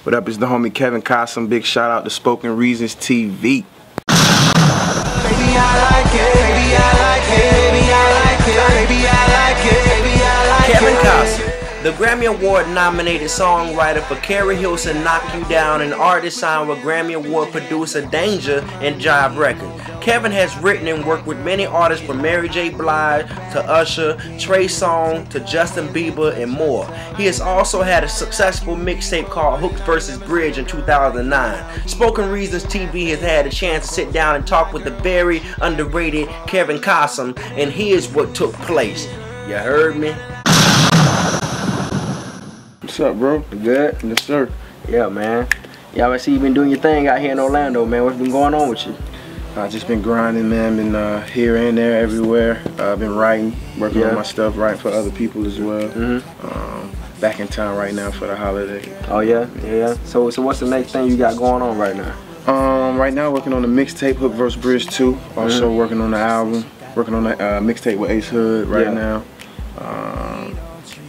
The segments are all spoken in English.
What up, it's the homie Kevin Cossom. Big shout out to Spoken Reasons TV. Baby, I like it. Baby, I like it. Baby, I like it. Baby, I like it. Baby, I like it. Kevin Cossom, the Grammy Award nominated songwriter for Carrie Hilson, Knock You Down, and artist signed with Grammy Award producer Danger and Jive Records. Kevin has written and worked with many artists from Mary J. Blige to Usher, Trey Songz to Justin Bieber and more. He has also had a successful mixtape called Hooks vs. Bridge in 2009. Spoken Reasons TV has had a chance to sit down and talk with the very underrated Kevin Cossom, and here's what took place. You heard me? What's up, bro? Good? Yes, sir. Yeah, man. Yeah, I see you been doing your thing out here in Orlando, man. What's been going on with you? I just been grinding, man. Been here and there, everywhere. I've been writing, working on my stuff, writing for other people as well. Back in town right now for the holiday. Oh yeah, yeah. So what's the next thing you got going on right now? Right now working on the mixtape Hook vs. Bridge 2. Also working on the album. Working on the mixtape with Ace Hood right now.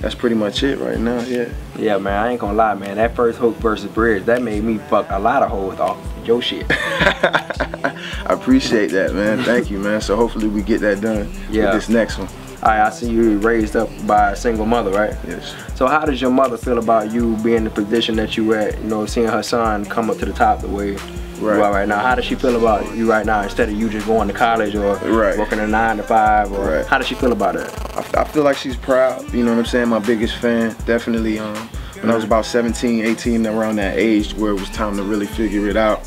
That's pretty much it right now. Yeah. Yeah, man. I ain't gonna lie, man. That first Hook vs. Bridge, that made me fuck a lot of hoes off your shit. I appreciate that, man. Thank you, man. So hopefully we get that done with this next one. Alright, I see you raised up by a single mother, right? Yes. So how does your mother feel about you being in the position that you at, you know, seeing her son come up to the top the way you are right now? How does she feel about you right now instead of you just going to college or working a 9 to 5? Or how does she feel about that? I feel like she's proud, you know what I'm saying? My biggest fan, definitely. When I was about 17, 18, around that age where it was time to really figure it out,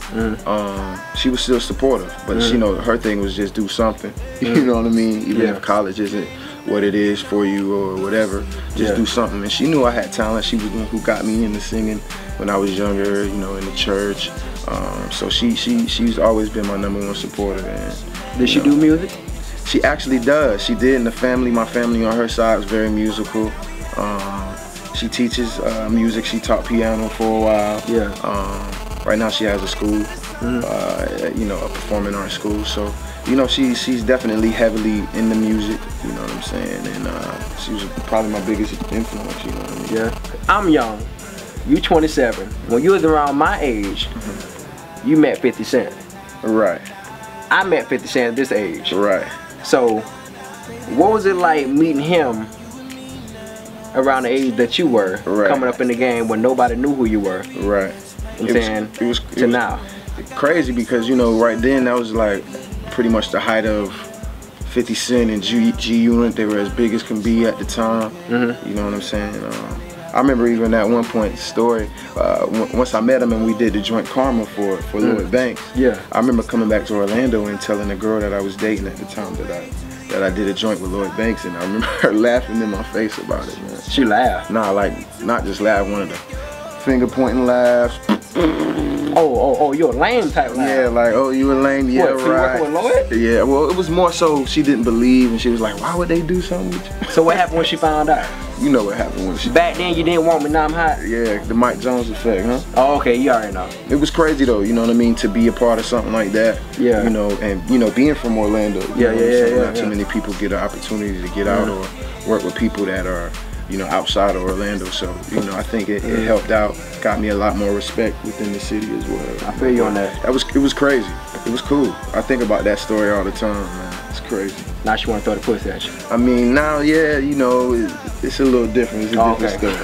she was still supportive. But she know her thing was just do something. You know what I mean? Even if college isn't what it is for you or whatever, just do something. And she knew I had talent. She was the one who got me into singing when I was younger, you know, in the church. So she's always been my #1 supporter. And did she do music? She actually does. She did in the family. My family on her side was very musical. She teaches music. She taught piano for a while. Right now she has a school, you know, a performing arts school. So, you know, she's definitely heavily in the music. You know what I'm saying? And she was probably my biggest influence. You know what I mean? Yeah. I'm young. You 27. When you was around my age, you met 50 Cent. Right. I met 50 Cent at this age. Right. So, what was it like meeting him around the age that you were, coming up in the game when nobody knew who you were? Right. It was now. Crazy because, you know, right then that was like pretty much the height of 50 Cent and G Unit. They were as big as can be at the time. You know what I'm saying? I remember even at one point the story, once I met him and we did the joint Karma for Lloyd Banks. Yeah. I remember coming back to Orlando and telling the girl that I was dating at the time that I did a joint with Lloyd Banks, and I remember her laughing in my face about it, man. She laughed? Nah, like, not just laugh, one of the finger pointing laughs. Oh, you're a lame type laugh. Yeah, like, oh, you a lame, yeah, what, so right. You working with Lloyd? Yeah, well, it was more so she didn't believe, and she was like, why would they do something with you? So what happened when she found out? You know what happened when she... Back then you didn't want me, now I'm hot? Yeah, the Mike Jones effect, huh? Oh, okay, you already know. It was crazy though, you know what I mean, to be a part of something like that. Yeah. You know, and you know, being from Orlando, not too many people get an opportunity to get out or work with people that are, you know, outside of Orlando. So, you know, I think it helped out, got me a lot more respect within the city as well. I feel you on that. It was crazy. It was cool. I think about that story all the time, man. It's crazy. Now she want to throw the pussy at you. I mean, now, yeah, you know, it's a little different. It's a different story.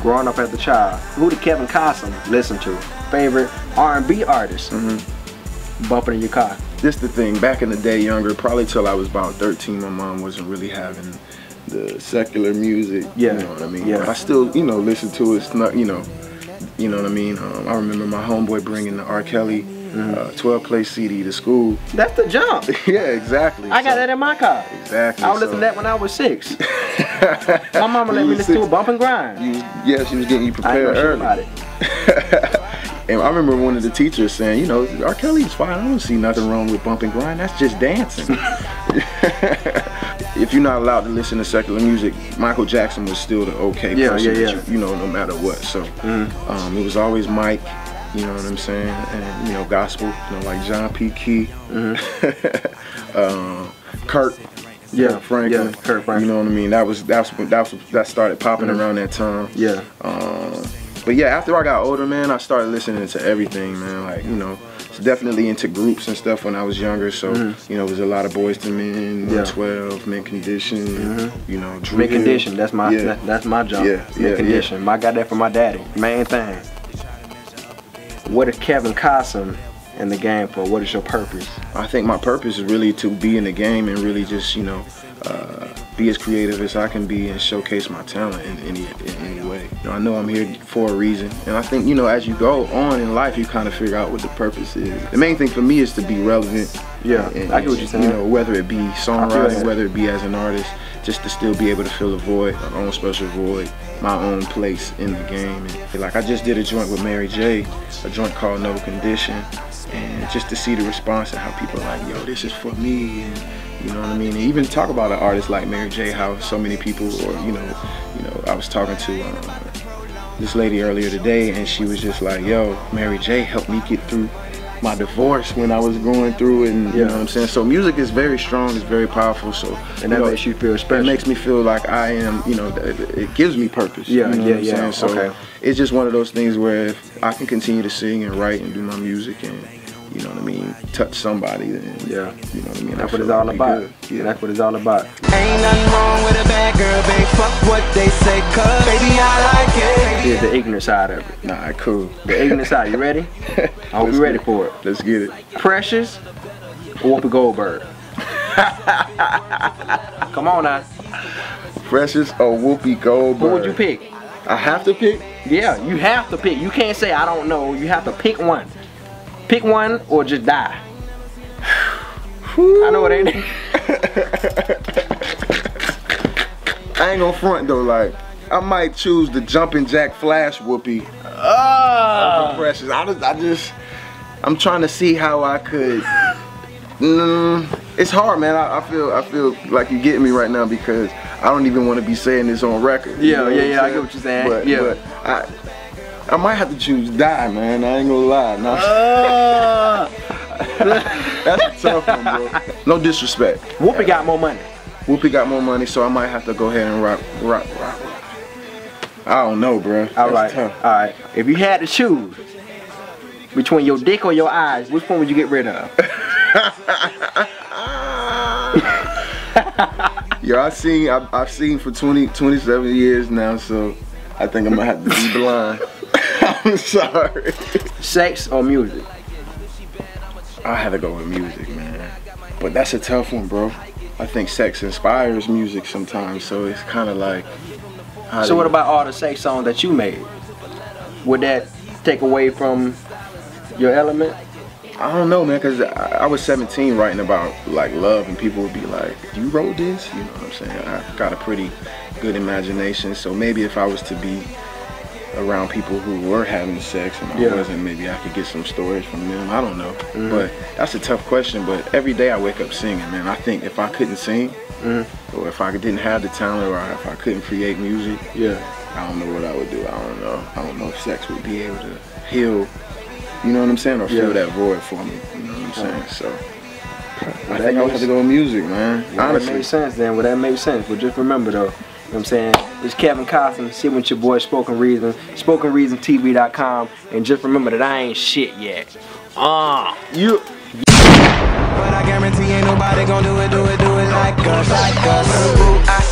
Growing up as a child, who did Kevin Cossom listen to? Favorite R&B artist? Bumping in your car? This the thing, back in the day, younger, probably till I was about 13, my mom wasn't really having the secular music, you know what I mean? But I still, you know, listen to it, you know what I mean? I remember my homeboy bringing the R. Kelly 12-play CD to school. That's the jump. Yeah, exactly. I got that in my car. Exactly. I was listening to that when I was 6. My mama let me listen to it, Bump and Grind. Yeah, she was getting you prepared early. About it. And I remember one of the teachers saying, you know, R. Kelly's fine. I don't see nothing wrong with Bump and Grind. That's just dancing. If you're not allowed to listen to secular music, Michael Jackson was still the okay person, you know, no matter what. So it was always Mike, you know what I'm saying, and you know, gospel, you know, like John P. Key, Kurt Franklin, Kurt Franklin. You know what I mean? That started popping around that time. Yeah. But yeah, after I got older, man, I started listening to everything, man. Like, you know, definitely into groups and stuff when I was younger. So, you know, there's a lot of Boys to Men, 112, Mint Condition, you know, Drill. Mint Condition, that's my that's my jump. Mint Condition. I got that from my daddy. Main thing. What is Kevin Cossom in the game for? What is your purpose? I think my purpose is really to be in the game and really just, you know, be as creative as I can be and showcase my talent in any way. You know, I know I'm here for a reason, and I think, you know, as you go on in life, you kind of figure out what the purpose is. The main thing for me is to be relevant. Yeah, and, I get what you're saying. You know, whether it be songwriting, whether it be as an artist, just to still be able to fill a void, my own special void, my own place in the game. And like I just did a joint with Mary J, a joint called No Condition, and just to see the response and how people are like, yo, this is for me. And, you know what I mean? And even talk about an artist like Mary J, how so many people, or you know, I was talking to this lady earlier today, and she was just like, yo, Mary J helped me get through my divorce when I was going through it, and you know what I'm saying? So music is very strong, it's very powerful, so and that makes you feel special. It makes me feel like I am, you know, it gives me purpose. Yeah, you know what I'm saying? So okay. It's just one of those things where if I can continue to sing and write and do my music and, you know what I mean, touch somebody, then you know what I mean. That's what it's all about. Yeah, that's what it's all about. Ain't nothing wrong with a bad girl, babe. Fuck what they say, cause baby I like it. Here's the ignorant side of it. Nah, cool. The ignorant side. You ready? I hope you're ready for it. Let's get it. Precious or Whoopi Goldberg? Come on now. Precious or Whoopi Goldberg? Who would you pick? I have to pick? Yeah, you have to pick. You can't say I don't know. You have to pick one. Pick one or just die. I know it ain't. I ain't gonna front though, like, I might choose the Jumpin' Jack Flash Whoopi. Precious. I'm trying to see how I could. It's hard, man. I feel like you getting me right now because I don't even want to be saying this on record. Yeah, I get what you're saying. But I might have to choose die, man. I ain't gonna lie. No. That's a tough one, bro. No disrespect. Whoopi got more money. Whoopi got more money, so I might have to go ahead and rock. I don't know, bro. All right. If you had to choose between your dick or your eyes, which one would you get rid of? Yo, I've seen for 27 years now, so I think I'm gonna have to be blind. I'm sorry. Sex or music? I had to go with music, man. But that's a tough one, bro. I think sex inspires music sometimes, so it's kind of like. So what about all the sex songs that you made? Would that take away from your element? I don't know, man, because I was 17 writing about like love, and people would be like, you wrote this? You know what I'm saying? I got a pretty good imagination, so maybe if I was to be around people who were having sex and I wasn't, maybe I could get some stories from them. I don't know. But that's a tough question. But every day I wake up singing, man. I think if I couldn't sing, or if I didn't have the talent, or if I couldn't create music, I don't know what I would do. I don't know. I don't know if sex would be able to heal, you know what I'm saying, or fill that void for me. You know what I'm saying? So I think I would have to go with music, man. Honestly. That makes sense then. Well, that makes sense. But just remember though, you know what I'm saying? It's Kevin Cossom, sitting with your boy Spoken Reason, SpokenReasonsTV.com, and just remember that I ain't shit yet. But I guarantee ain't nobody gonna do it like us.